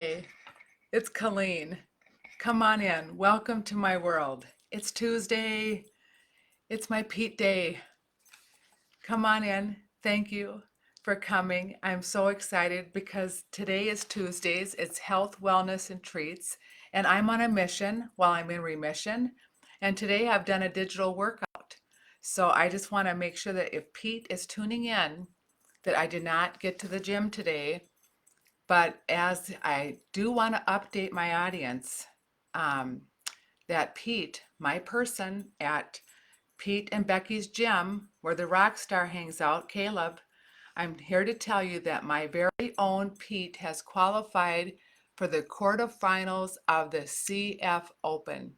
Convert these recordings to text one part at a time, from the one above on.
Hey, it's Colleen. Come on in. Welcome to my world. It's Tuesday. It's my Pete Day. Come on in. Thank you for coming. I'm so excited because today is Tuesdays. It's health, wellness, and treats. And I'm on a mission while I'm in remission. And today I've done a digital workout. So I just want to make sure that if Pete is tuning in, that I did not get to the gym today. But as I do want to update my audience, um, that Pete, my person at Pete and Becky's gym, where the rock star hangs out, Caleb, I'm here to tell you that my very own Pete has qualified for the quarterfinals of the CF Open.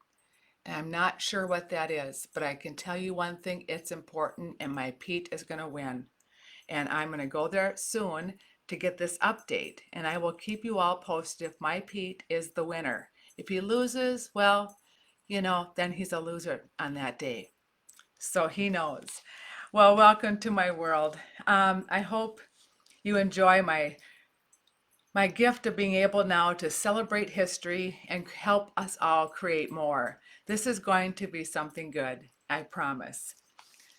And I'm not sure what that is, but I can tell you one thing, it's important, and my Pete is going to win. And I'm going to go there soon to get this update. And I will keep you all posted if my Pete is the winner. If he loses, well, then he's a loser on that day. So he knows. Well, welcome to my world. I hope you enjoy my gift of being able now to celebrate history and help us all create more. This is going to be something good, I promise.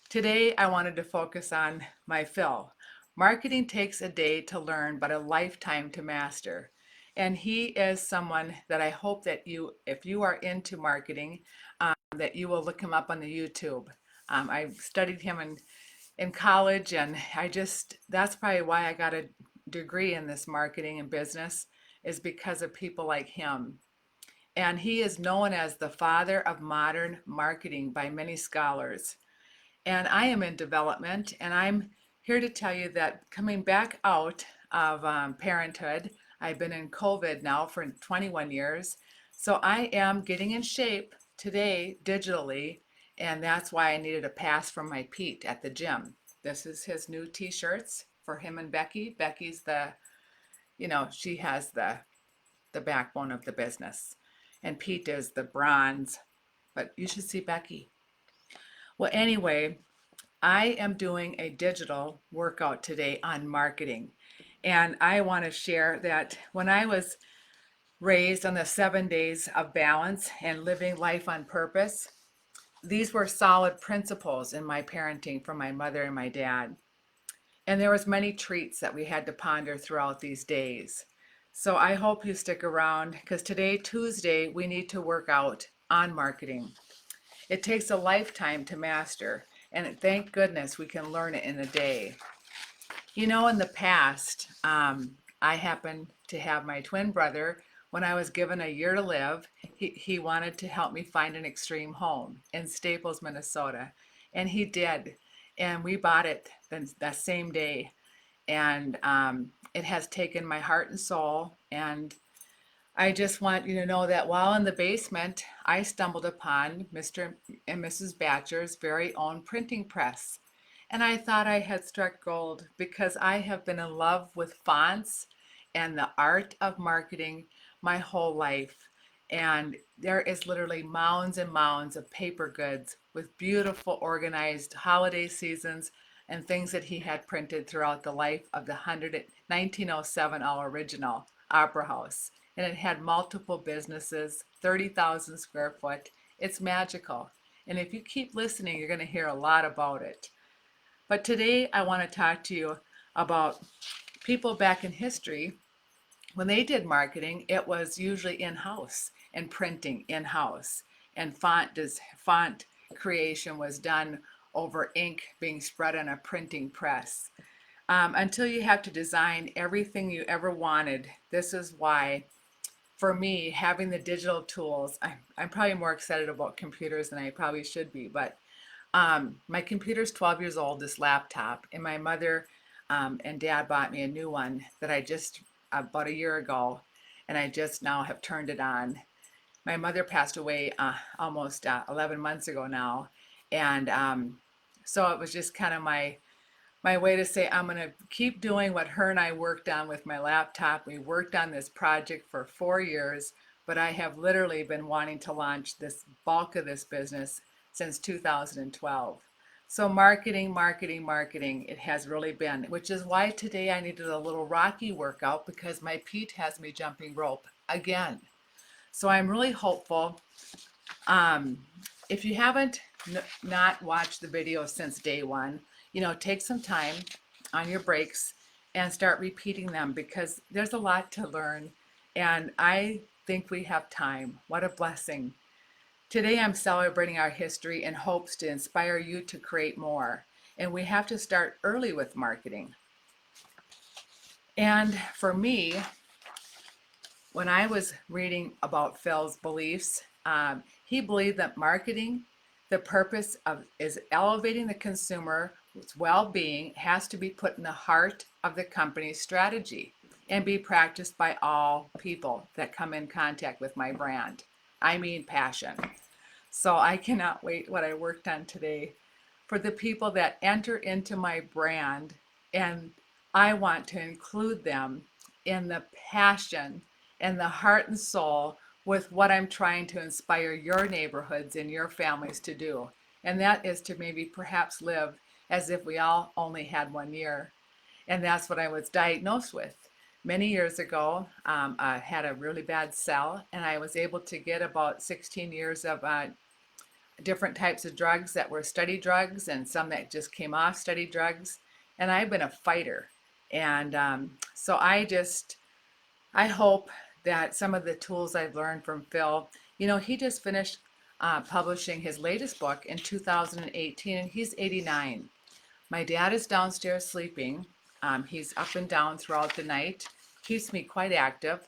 Today, I wanted to focus on my Phil. Marketing takes a day to learn, but a lifetime to master. And he is someone that I hope that if you are into marketing, that you will look him up on the YouTube. I studied him in college, and that's probably why I got a degree in this marketing and business, is because of people like him. And he is known as the father of modern marketing by many scholars. And I am in development, and I'm here to tell you that coming back out of parenthood, I've been in COVID now for 21 years. So I am getting in shape today digitally, and that's why I needed a pass from my Pete at the gym. This is his new t-shirts for him and Becky. Becky's she has the backbone of the business. And Pete is the bronze, but you should see Becky. Well, anyway, I am doing a digital workout today on marketing. And I want to share that when I was raised on the 7 days of balance and living life on purpose, these were solid principles in my parenting from my mother and my dad. And there was many treats that we had to ponder throughout these days. So I hope you stick around because today, Tuesday, we need to work out on marketing. It takes a lifetime to master, and thank goodness we can learn it in a day. In the past, I happened to have my twin brother. When I was given a year to live, he wanted to help me find an extreme home in Staples, Minnesota. And he did. And we bought it that same day. And it has taken my heart and soul. And I just want you to know that while in the basement, I stumbled upon Mr. and Mrs. Batcher's very own printing press. And I thought I had struck gold because I have been in love with fonts and the art of marketing my whole life. And there is literally mounds and mounds of paper goods with beautiful organized holiday seasons and things that he had printed throughout the life of the 1907 All Original Opera House. And it had multiple businesses, 30,000 square foot. It's magical. And if you keep listening, you're going to hear a lot about it. But today I want to talk to you about people back in history. When they did marketing, it was usually in-house and printing in-house. And font creation was done over ink being spread on a printing press. Until you have to design everything you ever wanted. This is why, for me, having the digital tools, I'm probably more excited about computers than I probably should be, but my computer's 12 years old, this laptop, and my mother and dad bought me a new one that I just about a year ago, and I just now have turned it on. My mother passed away almost 11 months ago now, and so it was just kind of my way to say I'm going to keep doing what her and I worked on with my laptop. We worked on this project for 4 years, but I have literally been wanting to launch this bulk of this business since 2012. So marketing, marketing, marketing, it has really been, which is why today I needed a little Rocky workout because my Pete has me jumping rope again. So I'm really hopeful. Um, if you haven't not watched the video since day one, take some time on your breaks and start repeating them because there's a lot to learn. And I think we have time. What a blessing. Today I'm celebrating our history in hopes to inspire you to create more. And we have to start early with marketing. And for me, when I was reading about Phil's beliefs, he believed that marketing, the purpose of is elevating the consumer's well-being, has to be put in the heart of the company's strategy and be practiced by all people that come in contact with my brand. I mean passion. So I cannot wait what I worked on today for the people that enter into my brand, and I want to include them in the passion and the heart and soul with what I'm trying to inspire your neighborhoods and your families to do. And that is to maybe perhaps live as if we all only had 1 year. And that's what I was diagnosed with. Many years ago, I had a really bad cell, and I was able to get about 16 years of different types of drugs that were study drugs and some that just came off study drugs. And I've been a fighter. And so I hope that some of the tools I've learned from Phil, he just finished publishing his latest book in 2018, and he's 89. My dad is downstairs sleeping. He's up and down throughout the night, keeps me quite active.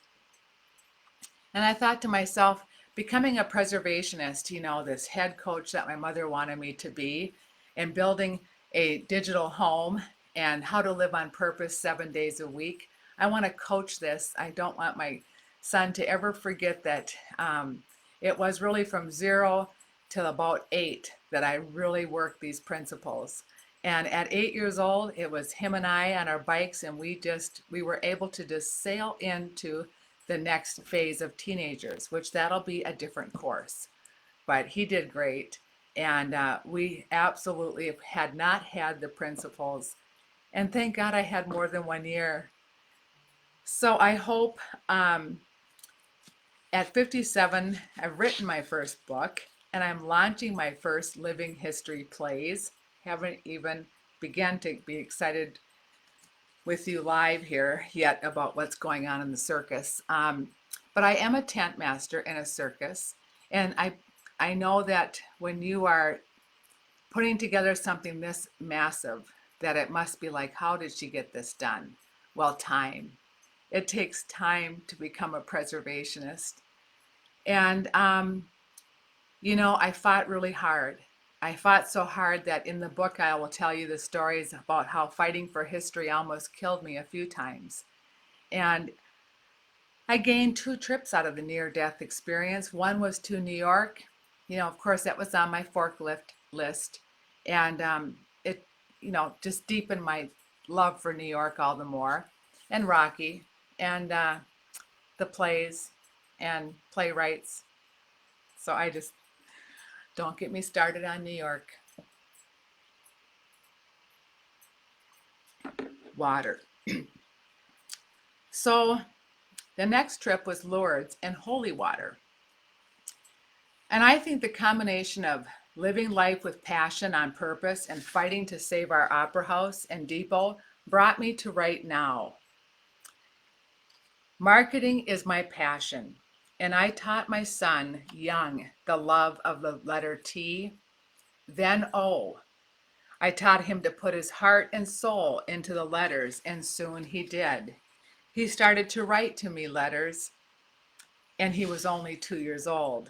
And I thought to myself, becoming a preservationist, this head coach that my mother wanted me to be, and building a digital home and how to live on purpose 7 days a week. I want to coach this. I don't want my son to ever forget that it was really from 0 to about 8 that I really worked these principles. And at 8 years old, it was him and I on our bikes, and we were able to just sail into the next phase of teenagers, which that'll be a different course. But he did great. And we absolutely had not had the principles. And thank God I had more than 1 year. So I hope at 57, I've written my first book and I'm launching my first living history plays. Haven't even begun to be excited with you live here yet about what's going on in the circus. But I am a tent master in a circus. And I know that when you are putting together something this massive, that it must be like, how did she get this done? Well, time. It takes time to become a preservationist. And, I fought really hard. I fought so hard that in the book, I will tell you the stories about how fighting for history almost killed me a few times. And I gained 2 trips out of the near-death experience. One was to New York. Of course, that was on my forklift list. And it, just deepened my love for New York all the more. And Rocky. And the plays and playwrights. So I just, don't get me started on New York. Water. So the next trip was Lourdes and holy water. And I think the combination of living life with passion on purpose and fighting to save our opera house and depot brought me to right now. Marketing is my passion, and I taught my son young the love of the letter T, then O. I taught him to put his heart and soul into the letters, and soon he did. He started to write to me letters, and he was only 2 years old.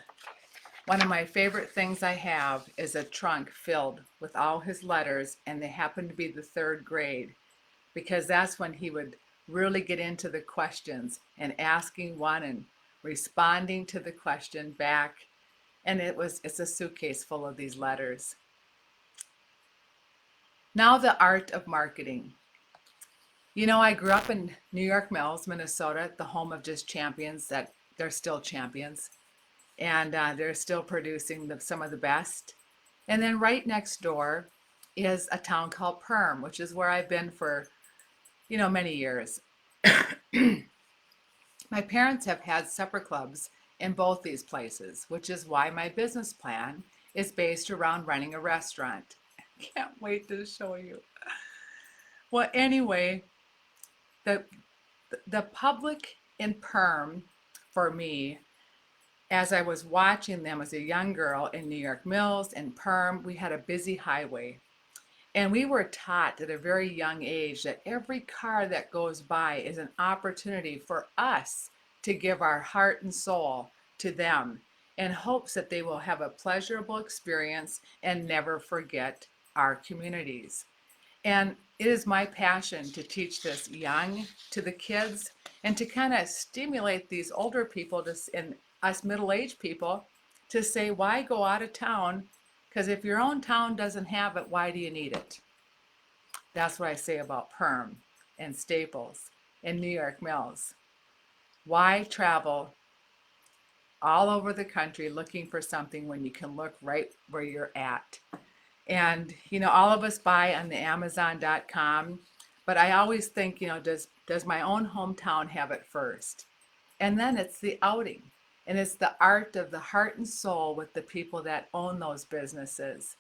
One of my favorite things I have is a trunk filled with all his letters, and they happen to be the 3rd grade, because that's when he would really get into the questions and asking one and responding to the question back. And it's a suitcase full of these letters. Now the art of marketing. I grew up in New York Mills, Minnesota, the home of just champions that they're still champions. And they're still producing some of the best. And then right next door is a town called Perm, which is where I've been for, many years. My parents have had supper clubs in both these places, which is why my business plan is based around running a restaurant. Can't wait to show you. Well, anyway, the the public in Perm for me, as I was watching them as a young girl in New York Mills and Perm, we had a busy highway. And we were taught at a very young age that every car that goes by is an opportunity for us to give our heart and soul to them in hopes that they will have a pleasurable experience and never forget our communities. And it is my passion to teach this young to the kids and to kind of stimulate these older people and us middle-aged people to say, why go out of town? Because if your own town doesn't have it, why do you need it? That's what I say about Perm and Staples and New York Mills. Why travel all over the country looking for something when you can look right where you're at? And, all of us buy on the Amazon.com, but I always think, does my own hometown have it first? And then it's the outing. And it's the art of the heart and soul with the people that own those businesses.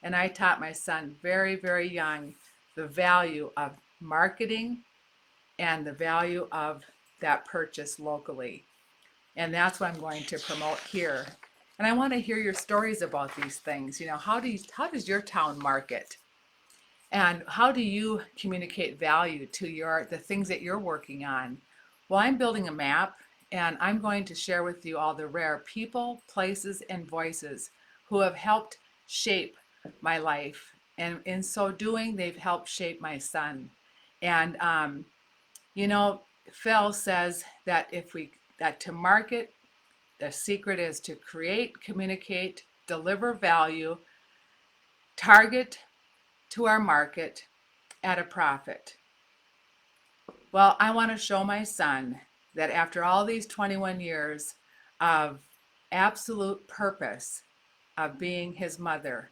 And I taught my son very, very young the value of marketing and the value of that purchase locally. And that's what I'm going to promote here. And I want to hear your stories about these things. How does your town market? And how do you communicate value to the things that you're working on? Well, I'm building a map, and I'm going to share with you all the rare people, places, and voices who have helped shape my life. And in so doing, they've helped shape my son. And Phil says that to market, the secret is to create, communicate, deliver value, target to our market at a profit. Well, I want to show my son that after all these 21 years of absolute purpose of being his mother,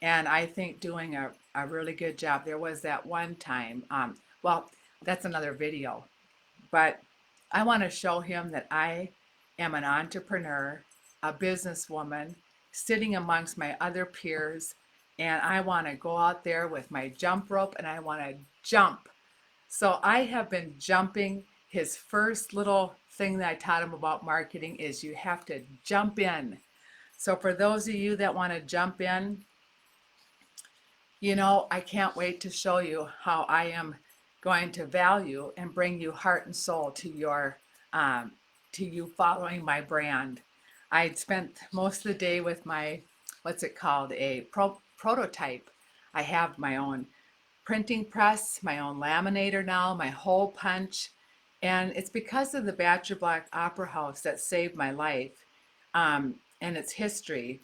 and I think doing a really good job. There was that one time, well, that's another video, but I want to show him that I am an entrepreneur, a businesswoman, sitting amongst my other peers, and I want to go out there with my jump rope and I want to jump. So I have been jumping. His first little thing that I taught him about marketing is you have to jump in. So for those of you that want to jump in, I can't wait to show you how I am going to value and bring you heart and soul to you following my brand. I spent most of the day with my, what's it called, a prototype. I have my own printing press, my own laminator now, my hole punch, and it's because of the Bachelor Black Opera House that saved my life, and its history,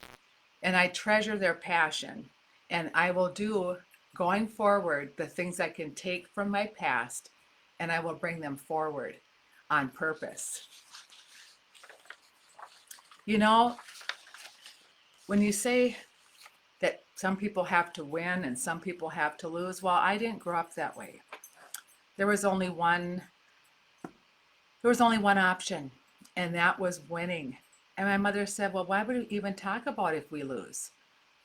and I treasure their passion. And I will do, going forward, the things I can take from my past, and I will bring them forward on purpose. When you say that some people have to win and some people have to lose, well, I didn't grow up that way. There was only one option, and that was winning. And my mother said, well, why would we even talk about if we lose?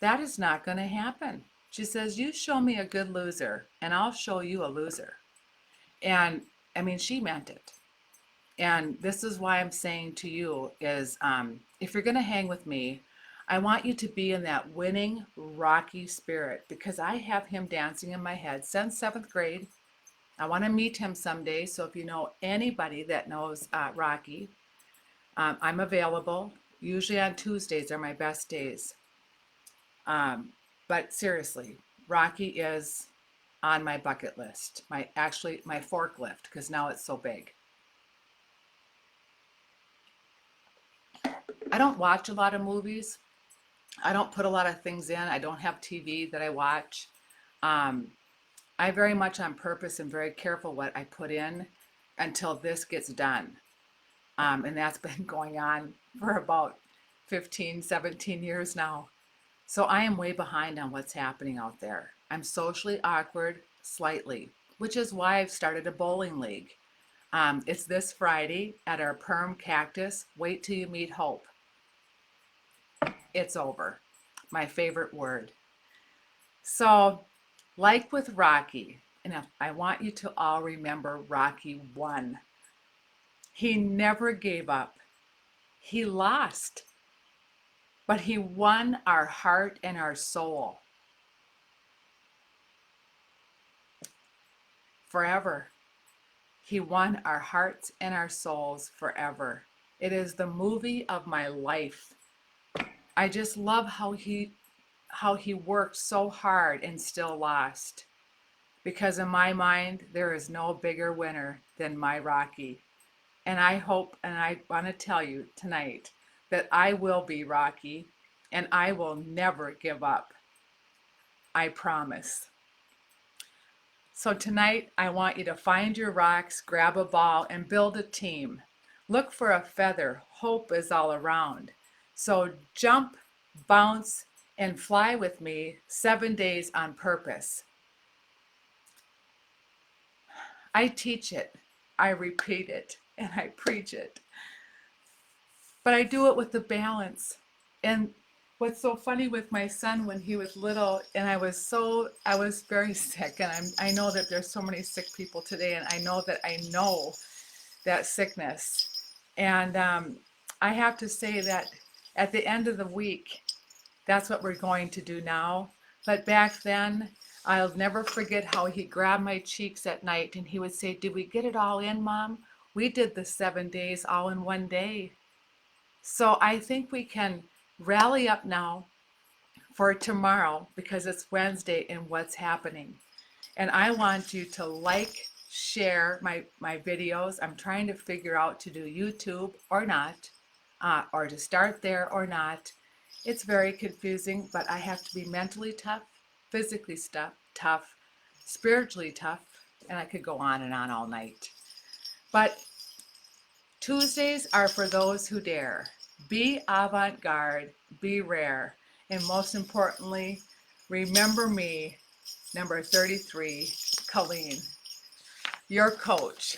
That is not going to happen. She says, you show me a good loser and I'll show you a loser. And she meant it. And this is why I'm saying to you is, if you're going to hang with me, I want you to be in that winning, Rocky spirit, because I have him dancing in my head since 7th grade. I want to meet him someday. So if you know anybody that knows Rocky, I'm available. Usually on Tuesdays are my best days. But seriously, Rocky is on my bucket list. My forklift, because now it's so big. I don't watch a lot of movies. I don't put a lot of things in. I don't have TV that I watch. I very much on purpose am very careful what I put in until this gets done. And that's been going on for about 15, 17 years now. So I am way behind on what's happening out there. I'm socially awkward slightly, which is why I've started a bowling league. It's this Friday at our Perm Cactus. Wait till you meet Hope. It's over. My favorite word. So, like with Rocky, and I want you to all remember Rocky 1. He never gave up. He lost, but he won our heart and our soul forever. He won our hearts and our souls forever. It is the movie of my life. I just love how he worked so hard and still lost. Because in my mind, there is no bigger winner than my Rocky. And I hope and I want to tell you tonight that I will be Rocky and I will never give up. I promise. So tonight, I want you to find your rocks, grab a ball, and build a team. Look for a feather. Hope is all around. So jump, bounce, and fly with me 7 days on purpose. I teach it, I repeat it, and I preach it. But I do it with the balance. And what's so funny with my son when he was little, and I was very sick, and I know that there's so many sick people today, and I know that sickness. And I have to say that at the end of the week, that's what we're going to do now. But back then, I'll never forget how he grabbed my cheeks at night and he would say, "Did we get it all in, Mom? We did the 7 days all in one day." So I think we can rally up now for tomorrow because it's Wednesday and what's happening. And I want you to like, share my videos. I'm trying to figure out to do YouTube or not, or to start there or not. It's very confusing, but I have to be mentally tough, physically tough, spiritually tough, and I could go on and on all night. But Tuesdays are for those who dare. Be avant-garde, be rare, and most importantly, remember me, number 33, Colleen, your coach.